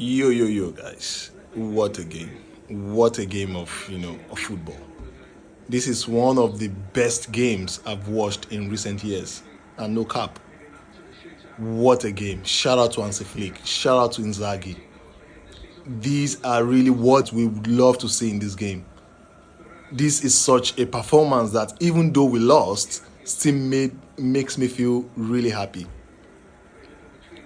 Yo, guys. What a game. What a game of football. This is one of the best games I've watched in recent years. And no cap. What a game. Shout out to Hansi Flick. Shout out to Inzaghi. These are really what we would love to see in this game. This is such a performance that even though we lost, still makes me feel really happy.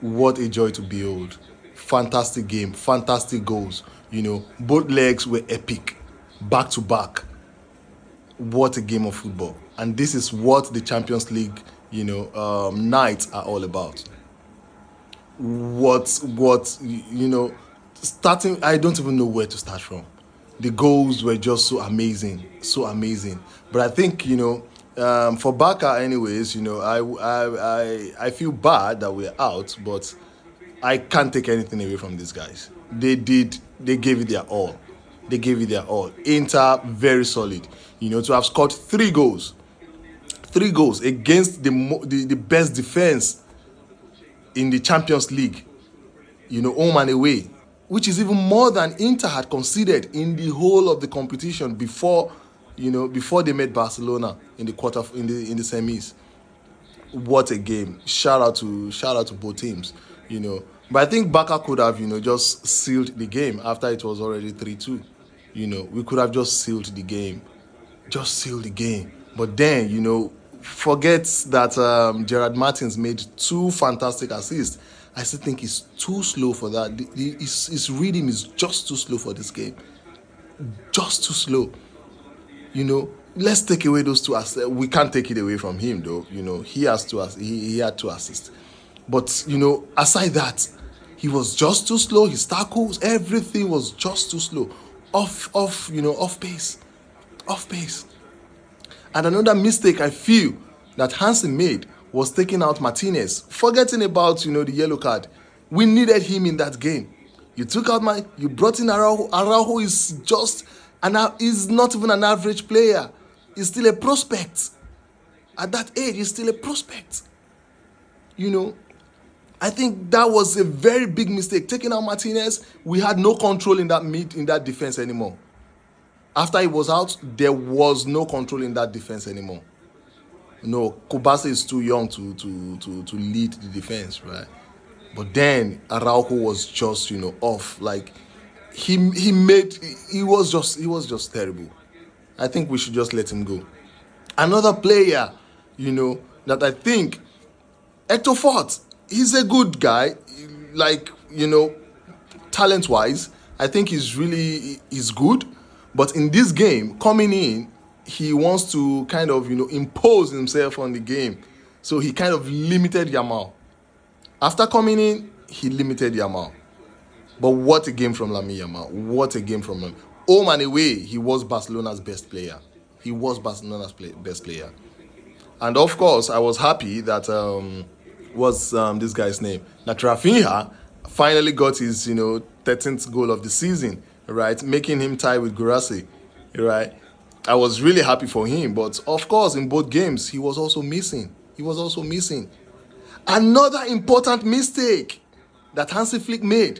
What a joy to behold. Fantastic game, fantastic goals. Both legs were epic, back to back. What a game of football. And this is what the Champions League, nights are all about. Starting, I don't even know where to start from. The goals were just so amazing, so amazing. But I think, for Barca, anyways, I feel bad that we're out, but I can't take anything away from these guys. They gave it their all. They gave it their all. Inter, very solid. To have scored three goals against the best defense in the Champions League, home and away, which is even more than Inter had conceded in the whole of the competition before they met Barcelona in the semis. What a game! Shout out to both teams. But I think Barca could have just sealed the game after it was already 3-2. We could have just sealed the game, But then forget that Gerard Martins made two fantastic assists. I still think he's too slow for that. His rhythm is just too slow for this game. Just too slow. Let's take away those two assists. We can't take it away from him, though. He has to. He had two assists. But aside that, he was just too slow. His tackles, everything was just too slow. Off pace. And another mistake I feel that Hansi made was taking out Martinez, forgetting about the yellow card. We needed him in that game. You brought in Araujo. Araujo is he's not even an average player. He's still a prospect. At that age, he's still a prospect. I think that was a very big mistake. Taking out Martinez, we had no control in that defense anymore. After he was out, there was no control in that defense anymore. No, Kubasa is too young to lead the defense, right? But then Araujo was just off. Like he was just terrible. I think we should just let him go. Another player, that I think Hector Fort, he's a good guy, talent-wise. I think he's good. But in this game, coming in, he wants to kind of, impose himself on the game. So he kind of limited Yamal. After coming in, he limited Yamal. But what a game from Lamine Yamal. What a game from him. Home and away, he was Barcelona's best player. And of course, I was happy that, what's this guy's name? That Rafinha finally got his, 13th goal of the season, right? Making him tie with Guirassy, right? I was really happy for him, but of course, in both games, he was also missing. Another important mistake that Hansi Flick made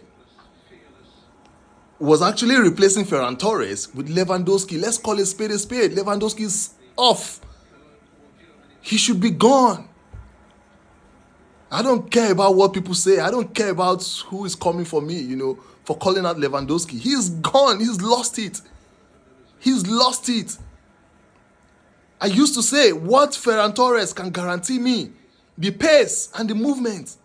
was actually replacing Ferran Torres with Lewandowski. Let's call a spade a spade. Lewandowski's off. He should be gone. I don't care about what people say. I don't care about who is coming for me, for calling out Lewandowski. He's gone. He's lost it. I used to say, what Ferran Torres can guarantee me? The pace and the movement.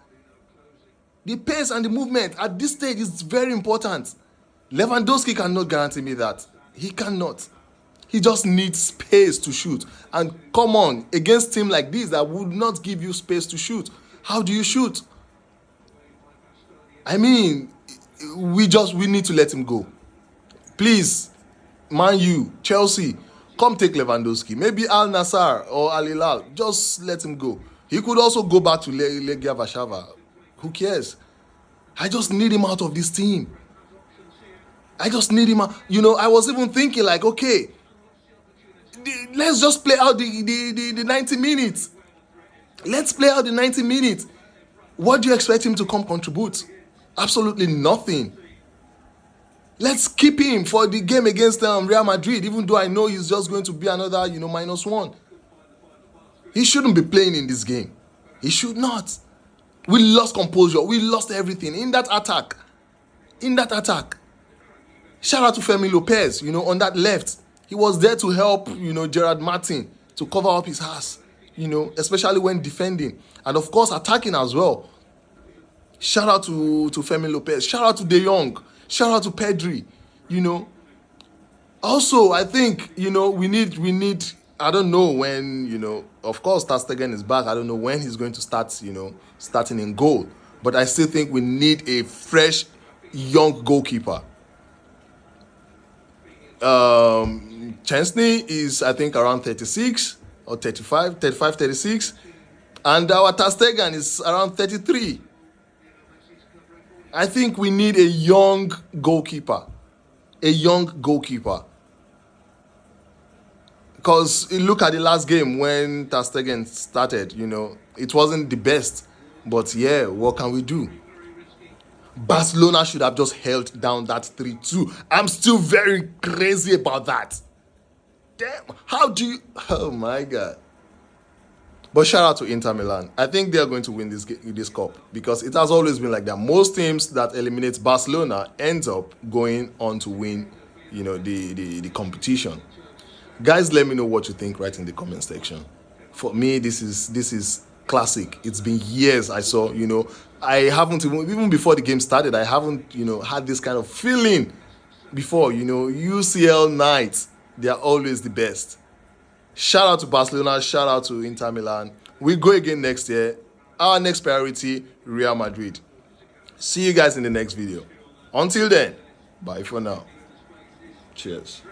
At this stage is very important. Lewandowski cannot guarantee me that. He cannot. He just needs space to shoot. And come on, against team like this that would not give you space to shoot, how do you shoot? I mean, we need to let him go. Please, Man U, Chelsea, come take Lewandowski. Maybe Al Nassr or Al Hilal, just let him go. He could also go back to Legia Warszawa. Who cares? I just need him out of this team. I just need him out. I was even thinking like, okay, let's just play out the 90 minutes. Let's play out the 90 minutes. What do you expect him to come contribute? Absolutely nothing. Let's keep him for the game against Real Madrid, even though I know he's just going to be another, -1. He shouldn't be playing in this game. He should not. We lost composure. We lost everything in that attack. Shout out to Femi Lopez, on that left. He was there to help, Gerard Martin to cover up his ass, especially when defending. And of course, attacking as well. Shout out to Femi Lopez. Shout out to De Jong. Shout out to Pedri. Also, I think, we need, I don't know when, of course, Ter Stegen is back. I don't know when he's going to start, starting in goal. But I still think we need a fresh, young goalkeeper. Chesney is, I think, around 36 or 35, 36. And our Ter Stegen is around 33. I think we need a young goalkeeper. Because look at the last game when Ter Stegen started, it wasn't the best. But yeah, what can we do? Barcelona should have just held down that 3-2. I'm still very crazy about that. Damn, how do you... Oh my God. But shout out to Inter Milan. I think they are going to win this cup because it has always been like that. Most teams that eliminate Barcelona ends up going on to win, the competition. Guys, let me know what you think right in the comment section. For me, this is classic. It's been years I saw, I haven't even before the game started, I haven't, had this kind of feeling before, UCL nights, they are always the best. Shout out to Barcelona, shout out to Inter Milan. We go again next year. Our next priority, Real Madrid. See you guys in the next video. Until then, bye for now. Cheers.